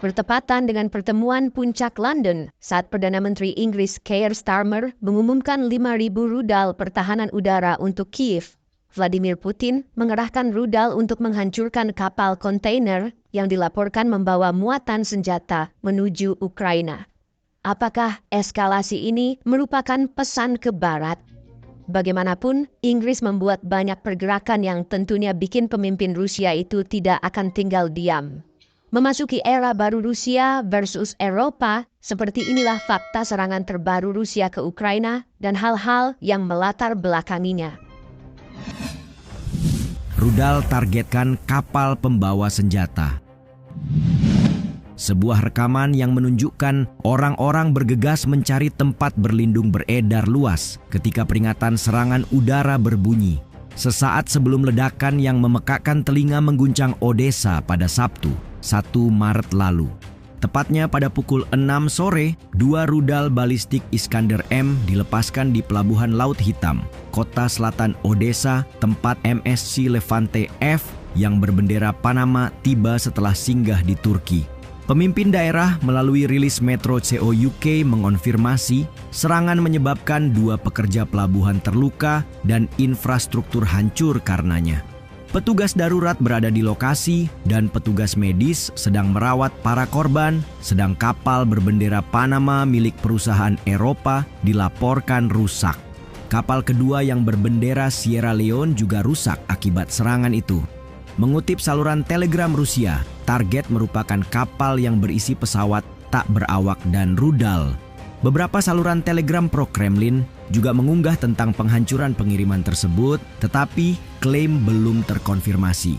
bertepatan dengan pertemuan puncak London saat Perdana Menteri Inggris Keir Starmer mengumumkan 5.000 rudal pertahanan udara untuk Kiev. Vladimir Putin mengerahkan rudal untuk menghancurkan kapal kontainer yang dilaporkan membawa muatan senjata menuju Ukraina. Apakah eskalasi ini merupakan pesan ke Barat? Bagaimanapun, Inggris membuat banyak pergerakan yang tentunya bikin pemimpin Rusia itu tidak akan tinggal diam. Memasuki era baru Rusia versus Eropa, seperti inilah fakta serangan terbaru Rusia ke Ukraina dan hal-hal yang melatar belakanginya. Rudal targetkan kapal pembawa senjata. Sebuah rekaman yang menunjukkan orang-orang bergegas mencari tempat berlindung beredar luas ketika peringatan serangan udara berbunyi. Sesaat sebelum ledakan yang memekakkan telinga mengguncang Odessa pada Sabtu, 1 Maret lalu. Tepatnya pada pukul 6 sore, 2 rudal balistik Iskander M dilepaskan di Pelabuhan Laut Hitam, kota selatan Odessa, tempat MSC Levante F yang berbendera Panama tiba setelah singgah di Turki. Pemimpin daerah melalui rilis Metro CO UK mengonfirmasi serangan menyebabkan 2 pekerja pelabuhan terluka dan infrastruktur hancur karenanya. Petugas darurat berada di lokasi dan petugas medis sedang merawat para korban, sedang kapal berbendera Panama milik perusahaan Eropa dilaporkan rusak. Kapal kedua yang berbendera Sierra Leone juga rusak akibat serangan itu. Mengutip saluran Telegram Rusia, target merupakan kapal yang berisi pesawat tak berawak dan rudal. Beberapa saluran Telegram pro-Kremlin juga mengunggah tentang penghancuran pengiriman tersebut, tetapi klaim belum terkonfirmasi.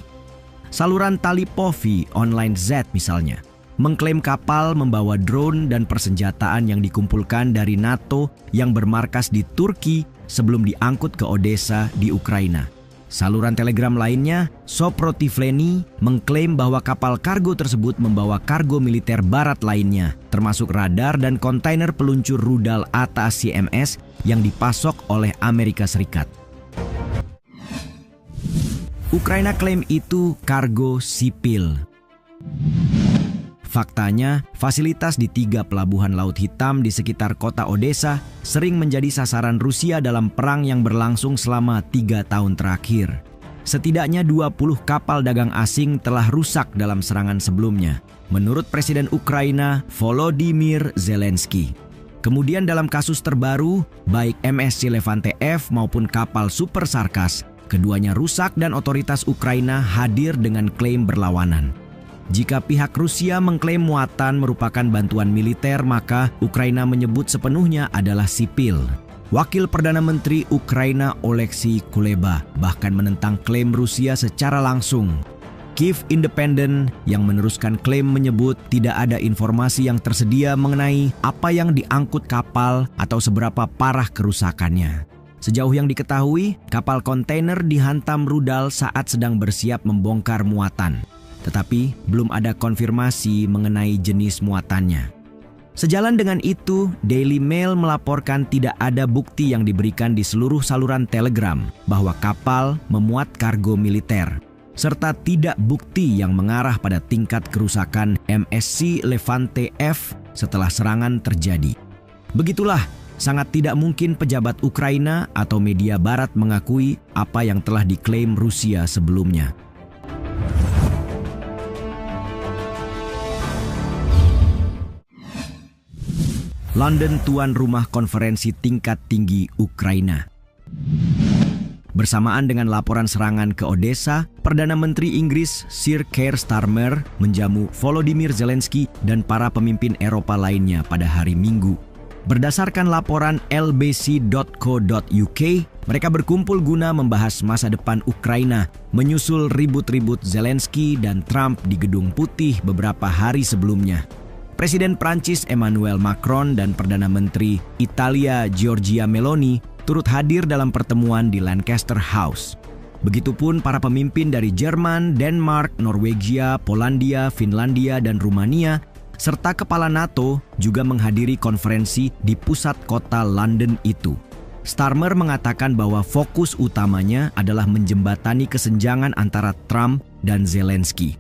Saluran Talipovi Online Z misalnya, mengklaim kapal membawa drone dan persenjataan yang dikumpulkan dari NATO yang bermarkas di Turki sebelum diangkut ke Odessa di Ukraina. Saluran Telegram lainnya, Soprotifleni, mengklaim bahwa kapal kargo tersebut membawa kargo militer barat lainnya, termasuk radar dan kontainer peluncur rudal ATACMS yang dipasok oleh Amerika Serikat. Ukraina klaim itu kargo sipil. Faktanya, fasilitas di 3 pelabuhan Laut Hitam di sekitar kota Odessa sering menjadi sasaran Rusia dalam perang yang berlangsung selama 3 tahun terakhir. Setidaknya 20 kapal dagang asing telah rusak dalam serangan sebelumnya, menurut Presiden Ukraina Volodymyr Zelensky. Kemudian dalam kasus terbaru, baik MSC Levante F maupun kapal Super Sarkas, keduanya rusak dan otoritas Ukraina hadir dengan klaim berlawanan. Jika pihak Rusia mengklaim muatan merupakan bantuan militer, maka Ukraina menyebut sepenuhnya adalah sipil. Wakil Perdana Menteri Ukraina Oleksiy Kuleba bahkan menentang klaim Rusia secara langsung. Kiev Independent yang meneruskan klaim menyebut tidak ada informasi yang tersedia mengenai apa yang diangkut kapal atau seberapa parah kerusakannya. Sejauh yang diketahui, kapal kontainer dihantam rudal saat sedang bersiap membongkar muatan. Tetapi belum ada konfirmasi mengenai jenis muatannya. Sejalan dengan itu, Daily Mail melaporkan tidak ada bukti yang diberikan di seluruh saluran Telegram bahwa kapal memuat kargo militer, serta tidak bukti yang mengarah pada tingkat kerusakan MSC Levante F setelah serangan terjadi. Begitulah, sangat tidak mungkin pejabat Ukraina atau media Barat mengakui apa yang telah diklaim Rusia sebelumnya. London tuan rumah konferensi tingkat tinggi Ukraina. Bersamaan dengan laporan serangan ke Odessa, Perdana Menteri Inggris Sir Keir Starmer menjamu Volodymyr Zelensky dan para pemimpin Eropa lainnya pada hari Minggu. Berdasarkan laporan lbc.co.uk, mereka berkumpul guna membahas masa depan Ukraina, menyusul ribut-ribut Zelensky dan Trump di Gedung Putih beberapa hari sebelumnya. Presiden Prancis Emmanuel Macron dan Perdana Menteri Italia Giorgia Meloni turut hadir dalam pertemuan di Lancaster House. Begitupun para pemimpin dari Jerman, Denmark, Norwegia, Polandia, Finlandia, dan Rumania, serta kepala NATO juga menghadiri konferensi di pusat kota London itu. Starmer mengatakan bahwa fokus utamanya adalah menjembatani kesenjangan antara Trump dan Zelensky.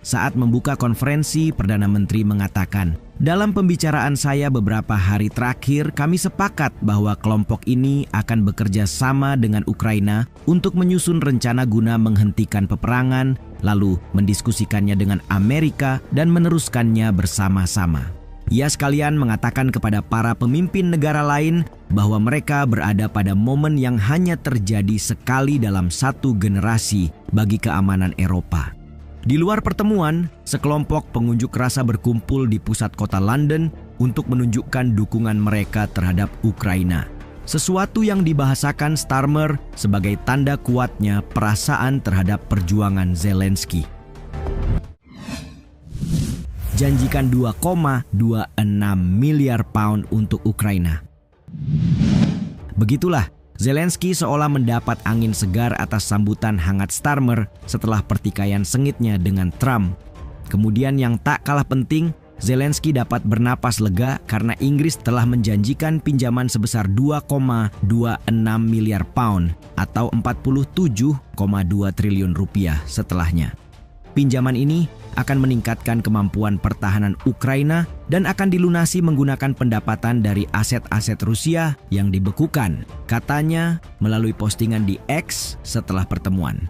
saat membuka konferensi, Perdana Menteri mengatakan, "Dalam pembicaraan saya beberapa hari terakhir, kami sepakat bahwa kelompok ini akan bekerja sama dengan Ukraina untuk menyusun rencana guna menghentikan peperangan, lalu mendiskusikannya dengan Amerika dan meneruskannya bersama-sama." Ia sekalian mengatakan kepada para pemimpin negara lain bahwa mereka berada pada momen yang hanya terjadi sekali dalam satu generasi bagi keamanan Eropa. Di luar pertemuan, sekelompok pengunjuk rasa berkumpul di pusat kota London untuk menunjukkan dukungan mereka terhadap Ukraina. Sesuatu yang dibahasakan Starmer sebagai tanda kuatnya perasaan terhadap perjuangan Zelensky. Janjikan 2,26 miliar pound untuk Ukraina. Begitulah, Zelensky seolah mendapat angin segar atas sambutan hangat Starmer setelah pertikaian sengitnya dengan Trump. Kemudian yang tak kalah penting, Zelensky dapat bernapas lega karena Inggris telah menjanjikan pinjaman sebesar 2,26 miliar pound atau 47,2 triliun rupiah setelahnya. Pinjaman ini akan meningkatkan kemampuan pertahanan Ukraina dan akan dilunasi menggunakan pendapatan dari aset-aset Rusia yang dibekukan, katanya melalui postingan di X setelah pertemuan.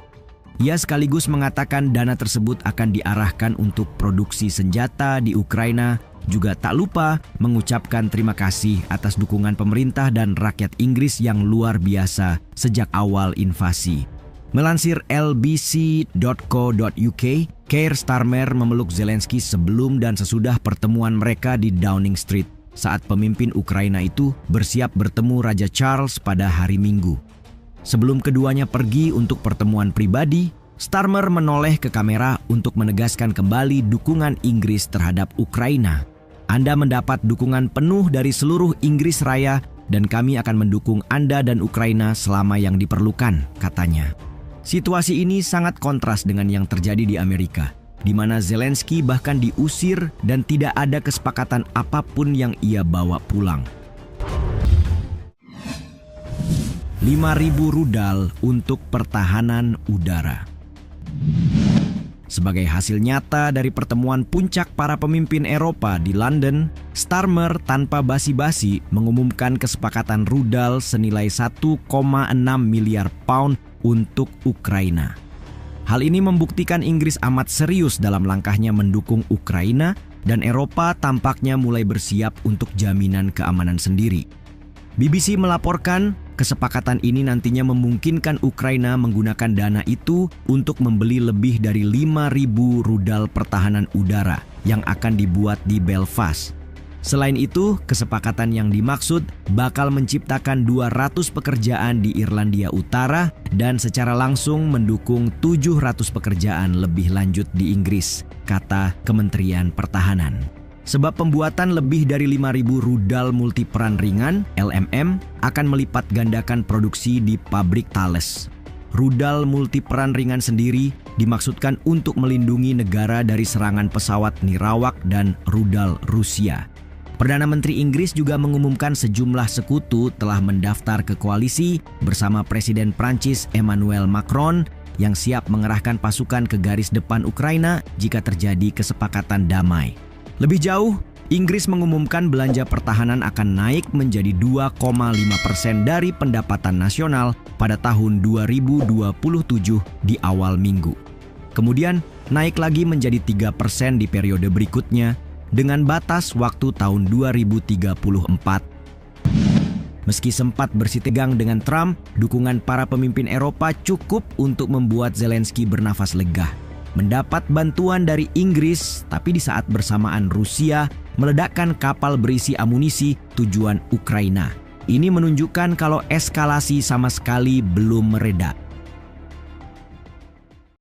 Ia sekaligus mengatakan dana tersebut akan diarahkan untuk produksi senjata di Ukraina, juga tak lupa mengucapkan terima kasih atas dukungan pemerintah dan rakyat Inggris yang luar biasa sejak awal invasi. Melansir lbc.co.uk, Keir Starmer memeluk Zelensky sebelum dan sesudah pertemuan mereka di Downing Street saat pemimpin Ukraina itu bersiap bertemu Raja Charles pada hari Minggu. Sebelum keduanya pergi untuk pertemuan pribadi, Starmer menoleh ke kamera untuk menegaskan kembali dukungan Inggris terhadap Ukraina. "Anda mendapat dukungan penuh dari seluruh Inggris Raya dan kami akan mendukung Anda dan Ukraina selama yang diperlukan," katanya. Situasi ini sangat kontras dengan yang terjadi di Amerika, di mana Zelensky bahkan diusir dan tidak ada kesepakatan apapun yang ia bawa pulang. 5.000 rudal untuk pertahanan udara. Sebagai hasil nyata dari pertemuan puncak para pemimpin Eropa di London, Starmer tanpa basa-basi mengumumkan kesepakatan rudal senilai 1,6 miliar pound untuk Ukraina. Hal ini membuktikan Inggris amat serius dalam langkahnya mendukung Ukraina dan Eropa tampaknya mulai bersiap untuk jaminan keamanan sendiri. BBC melaporkan kesepakatan ini nantinya memungkinkan Ukraina menggunakan dana itu untuk membeli lebih dari 5.000 rudal pertahanan udara yang akan dibuat di Belfast. Selain itu, kesepakatan yang dimaksud bakal menciptakan 200 pekerjaan di Irlandia Utara dan secara langsung mendukung 700 pekerjaan lebih lanjut di Inggris, kata Kementerian Pertahanan. Sebab pembuatan lebih dari 5.000 rudal multiperan ringan, LMM, akan melipat gandakan produksi di pabrik Thales. Rudal multiperan ringan sendiri dimaksudkan untuk melindungi negara dari serangan pesawat nirawak dan rudal Rusia. Perdana Menteri Inggris juga mengumumkan sejumlah sekutu telah mendaftar ke koalisi bersama Presiden Prancis Emmanuel Macron yang siap mengerahkan pasukan ke garis depan Ukraina jika terjadi kesepakatan damai. Lebih jauh, Inggris mengumumkan belanja pertahanan akan naik menjadi 2,5% dari pendapatan nasional pada tahun 2027 di awal minggu. Kemudian naik lagi menjadi 3% di periode berikutnya dengan batas waktu tahun 2034. Meski sempat bersitegang dengan Trump, dukungan para pemimpin Eropa cukup untuk membuat Zelensky bernafas lega. Mendapat bantuan dari Inggris, tapi di saat bersamaan Rusia meledakkan kapal berisi amunisi tujuan Ukraina. Ini menunjukkan kalau eskalasi sama sekali belum mereda.